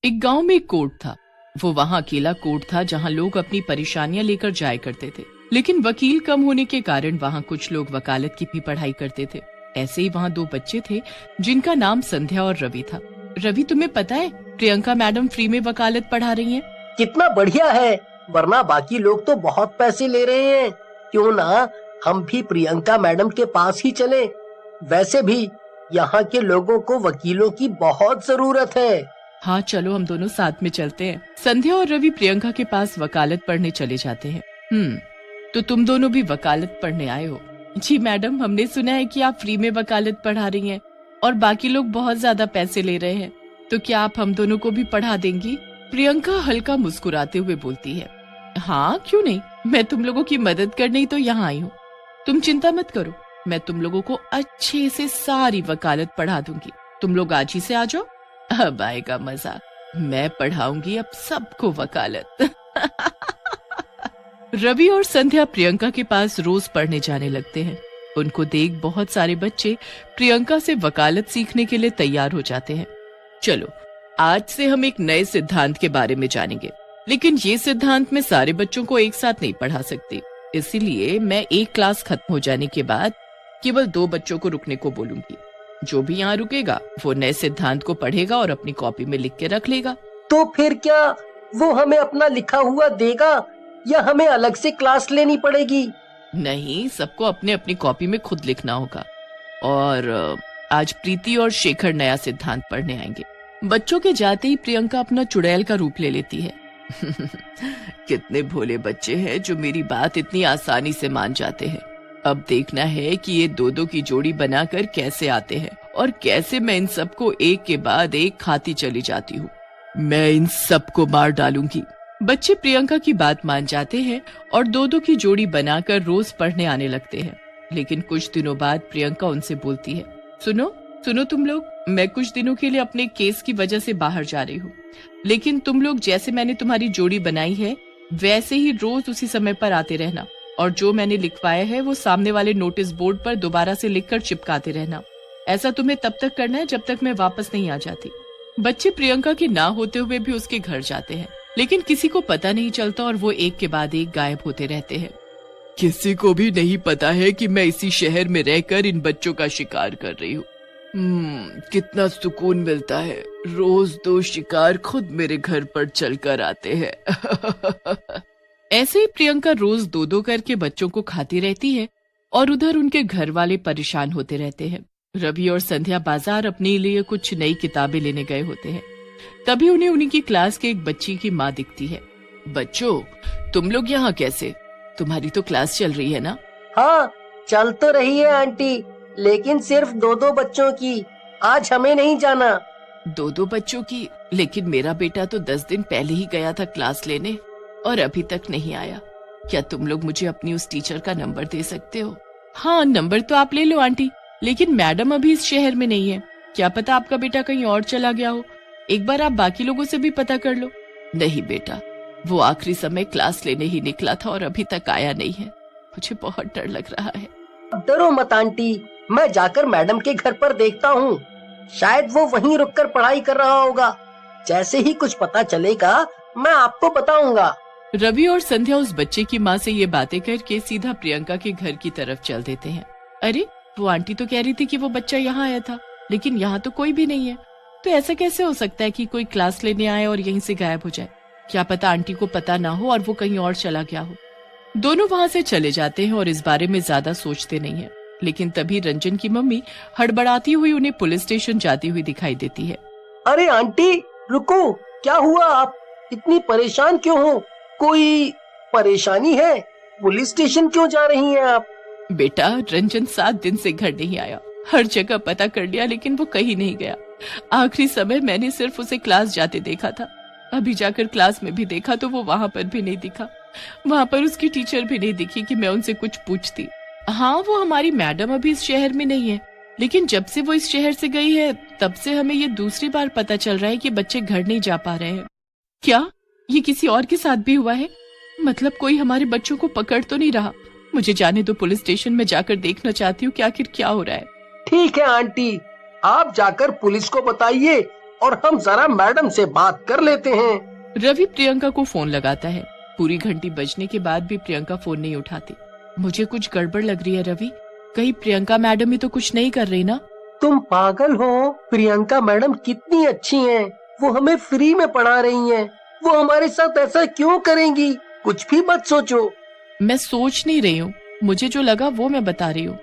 एक गांव में एक कोर्ट था। वो वहां अकेला कोर्ट था जहां लोग अपनी परेशानियां लेकर जाया करते थे, लेकिन वकील कम होने के कारण वहां कुछ लोग वकालत की भी पढ़ाई करते थे। ऐसे ही वहां दो बच्चे थे जिनका नाम संध्या और रवि था। रवि, तुम्हें पता है प्रियंका मैडम फ्री में वकालत पढ़ा रही हैं? कितना बढ़िया है, वरना बाकी लोग तो बहुत पैसे ले रहे हैं। क्यों ना हम भी प्रियंका मैडम के पास ही चलें। वैसे भी यहाँ के लोगों को वकीलों की बहुत जरूरत है। हाँ चलो, हम दोनों साथ में चलते हैं। संध्या और रवि प्रियंका के पास वकालत पढ़ने चले जाते हैं। तो तुम दोनों भी वकालत पढ़ने आए हो? जी मैडम, हमने सुना है कि आप फ्री में वकालत पढ़ा रही हैं और बाकी लोग बहुत ज्यादा पैसे ले रहे हैं, तो क्या आप हम दोनों को भी पढ़ा देंगी? प्रियंका हल्का मुस्कुराते हुए बोलती है, हाँ क्यों नहीं, मैं तुम लोगों की मदद करने ही तो यहाँ आई हूँ। तुम चिंता मत करो, मैं तुम लोगों को अच्छे से सारी वकालत पढ़ा दूंगी। तुम लोग आज ही से आ जाओ, अब आएगा मजा। मैं पढ़ाऊंगी अब सबको वकालत। रवि और संध्या प्रियंका के पास रोज पढ़ने जाने लगते हैं। उनको देख बहुत सारे बच्चे प्रियंका से वकालत सीखने के लिए तैयार हो जाते हैं। चलो, आज से हम एक नए सिद्धांत के बारे में जानेंगे, लेकिन ये सिद्धांत मैं सारे बच्चों को एक साथ नहीं पढ़ा सकती, इसीलिए मैं एक क्लास खत्म हो जाने के बाद केवल 2 बच्चों को रुकने को बोलूंगी। जो भी यहाँ रुकेगा वो नए सिद्धांत को पढ़ेगा और अपनी कॉपी में लिख के रख लेगा। तो फिर क्या वो हमें अपना लिखा हुआ देगा या हमें अलग से क्लास लेनी पड़ेगी? नहीं, सबको अपने अपनी कॉपी में खुद लिखना होगा। और आज प्रीति और शेखर नया सिद्धांत पढ़ने आएंगे। बच्चों के जाते ही प्रियंका अपना चुड़ैल का रूप ले लेती है। कितने भोले बच्चे हैं जो मेरी बात इतनी आसानी से मान जाते हैं। अब देखना है कि ये 2-2 की जोड़ी बनाकर कैसे आते हैं और कैसे मैं इन सबको एक के बाद एक खाती चली जाती हूँ। मैं इन सबको मार डालूंगी। बच्चे प्रियंका की बात मान जाते हैं और 2-2 की जोड़ी बनाकर रोज पढ़ने आने लगते हैं। लेकिन कुछ दिनों बाद प्रियंका उनसे बोलती है, सुनो तुम लोग, मैं कुछ दिनों के लिए अपने केस की वजह से बाहर जा रही हूँ, लेकिन तुम लोग जैसे मैंने तुम्हारी जोड़ी बनाई है वैसे ही रोज उसी समय पर आते रहना, और जो मैंने लिखवाया है वो सामने वाले नोटिस बोर्ड पर दोबारा से लिखकर चिपकाते रहना। ऐसा तुम्हें तब तक करना है जब तक मैं वापस नहीं आ जाती। बच्चे प्रियंका के ना होते हुए भी उसके घर जाते हैं, लेकिन किसी को पता नहीं चलता और वो एक के बाद एक गायब होते रहते हैं। किसी को भी नहीं पता है कि मैं इसी शहर में रहकर इन बच्चों का शिकार कर रही हूँ। कितना सुकून मिलता है, रोज 2 शिकार खुद मेरे घर पर चलकर आते हैं। ऐसे ही प्रियंका रोज 2-2 करके बच्चों को खाती रहती है और उधर उनके घर वाले परेशान होते रहते हैं। रवि और संध्या बाजार अपने लिए कुछ नई किताबें लेने गए होते हैं। तभी उन्हें उन्हीं की क्लास के एक बच्ची की माँ दिखती है। बच्चों, तुम लोग यहाँ कैसे? तुम्हारी तो क्लास चल रही है ना? हाँ, चल तो रही है आंटी, लेकिन सिर्फ 2-2 बच्चों की। आज हमें नहीं जाना। 2-2 बच्चों की? लेकिन मेरा बेटा तो 10 दिन पहले ही गया था क्लास लेने और अभी तक नहीं आया। क्या तुम लोग मुझे अपनी उस टीचर का नंबर दे सकते हो? हाँ, नंबर तो आप ले लो आंटी, लेकिन मैडम अभी इस शहर में नहीं है। क्या पता आपका बेटा कहीं और चला गया हो। एक बार आप बाकी लोगों से भी पता कर लो। नहीं बेटा, वो आखिरी समय क्लास लेने ही निकला था और अभी तक आया नहीं है। मुझे बहुत डर लग रहा है। डरो मत आंटी, मैं जाकर मैडम के घर पर देखता हूँ। शायद वो वहीं रुककर पढ़ाई कर रहा होगा। जैसे ही कुछ पता चलेगा मैं आपको बताऊंगा। रवि और संध्या उस बच्चे की माँ से ये बातें करके सीधा प्रियंका के घर की तरफ चल देते हैं। अरे, वो आंटी तो कह रही थी कि वो बच्चा यहाँ आया था, लेकिन यहाँ तो कोई भी नहीं है। तो ऐसा कैसे हो सकता है कि कोई क्लास लेने आए और यहीं से गायब हो जाए? क्या पता आंटी को पता ना हो और वो कहीं और चला गया हो। दोनों वहाँ से चले जाते हैं और इस बारे में ज्यादा सोचते नहीं है। लेकिन तभी रंजन की मम्मी हड़बड़ाती हुई उन्हें पुलिस स्टेशन जाती हुई दिखाई देती है। अरे आंटी रुको, क्या हुआ? आप इतनी परेशान क्यों हो? कोई परेशानी है? पुलिस स्टेशन क्यों जा रही हैं आप? बेटा, रंजन 7 दिन से घर नहीं आया। हर जगह पता कर लिया लेकिन वो कहीं नहीं गया। आखिरी समय मैंने सिर्फ उसे क्लास जाते देखा था। अभी जाकर क्लास में भी देखा तो वो वहाँ पर भी नहीं दिखा। वहाँ पर उसकी टीचर भी नहीं दिखी कि मैं उनसे कुछ पूछती। हाँ, वो हमारी मैडम अभी इस शहर में नहीं है, लेकिन जब से वो इस शहर से गई है तब से हमें ये दूसरी बार पता चल रहा है कि बच्चे घर नहीं जा पा रहे हैं। क्या ये किसी और के साथ भी हुआ है? मतलब कोई हमारे बच्चों को पकड़ तो नहीं रहा? मुझे जाने दो, पुलिस स्टेशन में जाकर देखना चाहती हूँ कि आखिर क्या हो रहा है। ठीक है आंटी, आप जाकर पुलिस को बताइए और हम जरा मैडम से बात कर लेते हैं। रवि प्रियंका को फोन लगाता है। पूरी घंटी बजने के बाद भी प्रियंका फोन नहीं उठाती। मुझे कुछ गड़बड़ लग रही है रवि, कहीं प्रियंका मैडम ही तो कुछ नहीं कर रही ना? तुम पागल हो, प्रियंका मैडम कितनी अच्छी हैं, वो हमें फ्री में पढ़ा रही हैं, वो हमारे साथ ऐसा क्यों करेंगी? कुछ भी मत सोचो। मैं सोच नहीं रही हूँ, मुझे जो लगा वो मैं बता रही हूँ।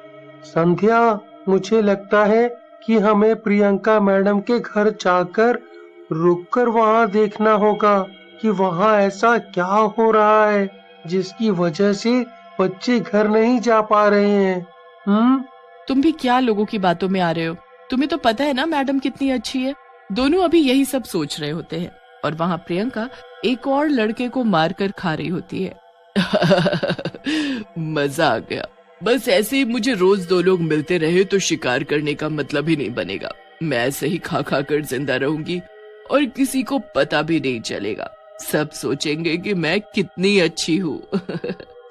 संध्या, मुझे लगता है कि हमें प्रियंका मैडम के घर जाकर रुककर वहाँ देखना होगा कि वहाँ ऐसा क्या हो रहा है जिसकी वजह से बच्चे घर नहीं जा पा रहे हैं। तुम भी क्या लोगों की बातों में आ रहे हो? तुम्हें तो पता है ना मैडम कितनी अच्छी है। दोनों अभी यही सब सोच रहे होते हैं और वहाँ प्रियंका एक और लड़के को मारकर खा रही होती है। मजा आ गया। बस ऐसे ही मुझे रोज दो लोग मिलते रहे तो शिकार करने का मतलब ही नहीं बनेगा। मैं ऐसे ही खा खा कर जिंदा रहूंगी और किसी को पता भी नहीं चलेगा। सब सोचेंगे कि मैं कितनी अच्छी हूँ।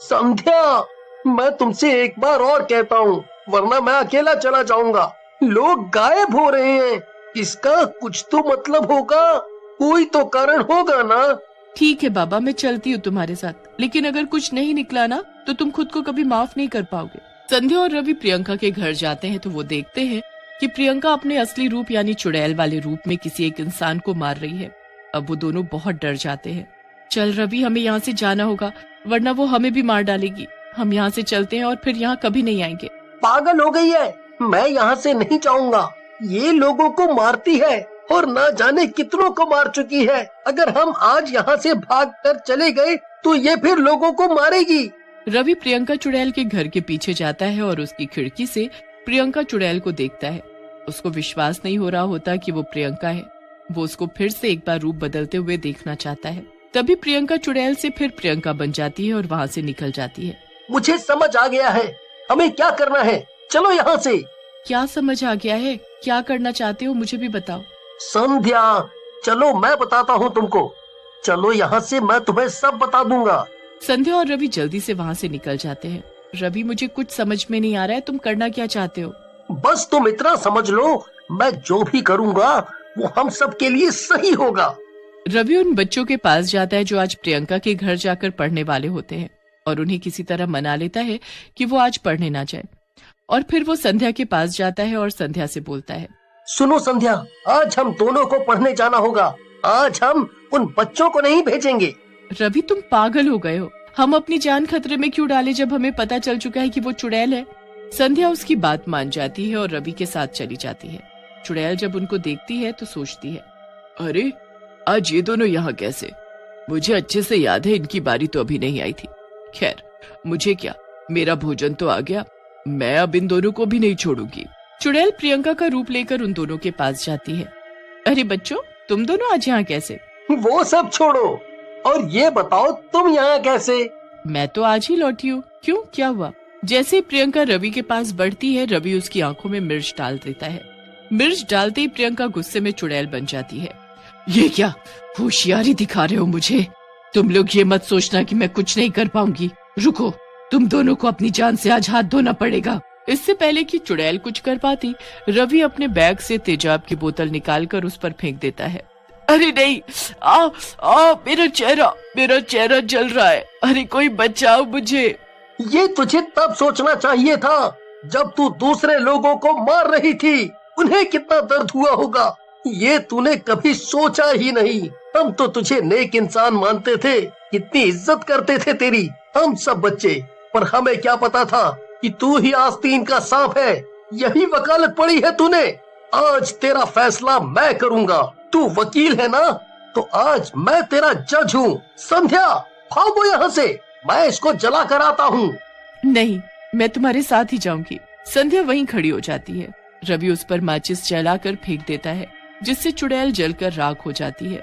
संध्या, मैं तुमसे एक बार और कहता हूँ, वरना मैं अकेला चला जाऊंगा। लोग गायब हो रहे हैं, इसका कुछ तो मतलब होगा, कोई तो कारण होगा ना। ठीक है बाबा, मैं चलती हूँ तुम्हारे साथ, लेकिन अगर कुछ नहीं निकला ना तो तुम खुद को कभी माफ नहीं कर पाओगे। संध्या और रवि प्रियंका के घर जाते हैं तो वो देखते हैं कि प्रियंका अपने असली रूप यानी चुड़ैल वाले रूप में किसी एक इंसान को मार रही है। अब वो दोनों बहुत डर जाते हैं। चल रवि, हमें यहाँ से जाना होगा, वरना वो हमें भी मार डालेगी। हम यहाँ से चलते हैं और फिर यहाँ कभी नहीं आएंगे। पागल हो गई है, मैं यहाँ से नहीं जाऊंगा। ये लोगों को मारती है और ना जाने कितनों को मार चुकी है। अगर हम आज यहाँ से भागकर चले गए तो ये फिर लोगों को मारेगी। रवि प्रियंका चुड़ैल के घर के पीछे जाता है और उसकी खिड़की से प्रियंका चुड़ैल को देखता है। उसको विश्वास नहीं हो रहा होता कि वो प्रियंका है। वो उसको फिर से एक बार रूप बदलते हुए देखना चाहता है। तभी प्रियंका चुड़ैल से फिर प्रियंका बन जाती है और वहाँ से निकल जाती है। मुझे समझ आ गया है, हमें क्या करना है, चलो यहाँ से। क्या समझ आ गया है? क्या करना चाहते हो मुझे भी बताओ। संध्या, चलो मैं बताता हूँ तुमको। चलो यहाँ से, मैं तुम्हें सब बता दूंगा। संध्या और रवि जल्दी से वहाँ से निकल जाते हैं। रवि, मुझे कुछ समझ में नहीं आ रहा है, तुम करना क्या चाहते हो? बस तुम इतना समझ लो, मैं जो भी करूँगा वो हम सब के लिए सही होगा। रवि उन बच्चों के पास जाता है जो आज प्रियंका के घर जाकर पढ़ने वाले होते हैं और उन्हें किसी तरह मना लेता है कि वो आज पढ़ने ना जाए। और फिर वो संध्या के पास जाता है और संध्या से बोलता है, सुनो संध्या, आज हम दोनों को पढ़ने जाना होगा। आज हम उन बच्चों को नहीं भेजेंगे। रवि, तुम पागल हो गए हो। हम अपनी जान खतरे में क्यों डाले जब हमें पता चल चुका है कि वो चुड़ैल है। संध्या उसकी बात मान जाती है और रवि के साथ चली जाती है। चुड़ैल जब उनको देखती है तो सोचती है, अरे आज ये दोनों यहाँ कैसे? मुझे अच्छे से याद है इनकी बारी तो अभी नहीं आई थी। खैर, मुझे क्या, मेरा भोजन तो आ गया, मैं अब इन दोनों को भी नहीं छोड़ूंगी। चुड़ैल प्रियंका का रूप लेकर उन दोनों के पास जाती है। अरे बच्चों, तुम दोनों आज यहाँ कैसे? वो सब छोड़ो और ये बताओ तुम यहाँ कैसे? मैं तो आज ही लौटी हूँ। क्यों, क्या हुआ? जैसे ही प्रियंका रवि के पास बढ़ती है, रवि उसकी आंखों में मिर्च डाल देता है। मिर्च डालते ही प्रियंका गुस्से में चुड़ैल बन जाती है। ये क्या होशियारी दिखा रहे हो मुझे? तुम लोग ये मत सोचना कि मैं कुछ नहीं कर पाऊंगी। रुको, तुम दोनों को अपनी जान से आज हाथ धोना पड़ेगा। इससे पहले कि चुड़ैल कुछ कर पाती, रवि अपने बैग से तेजाब की बोतल निकालकर उस पर फेंक देता है। अरे नहीं, मेरा चेहरा जल रहा है। अरे कोई बचाओ मुझे। ये तुझे तब सोचना चाहिए था जब तू दूसरे लोगों को मार रही थी। उन्हें कितना दर्द हुआ होगा, ये तूने कभी सोचा ही नहीं। हम तो तुझे नेक इंसान मानते थे, कितनी इज्जत करते थे तेरी हम सब बच्चे, पर हमें क्या पता था कि तू ही आस्तीन का सांप है। यही वकालत पड़ी है तूने। आज तेरा फैसला मैं करूंगा। तू वकील है ना, तो आज मैं तेरा जज हूँ। संध्या, भागो यहाँ से, मैं इसको जला कर आता हूँ। नहीं, मैं तुम्हारे साथ ही जाऊंगी। संध्या वहीं खड़ी हो जाती है। रवि उस पर माचिस जलाकर फेंक देता है, जिससे चुड़ैल जलकर राख हो जाती है।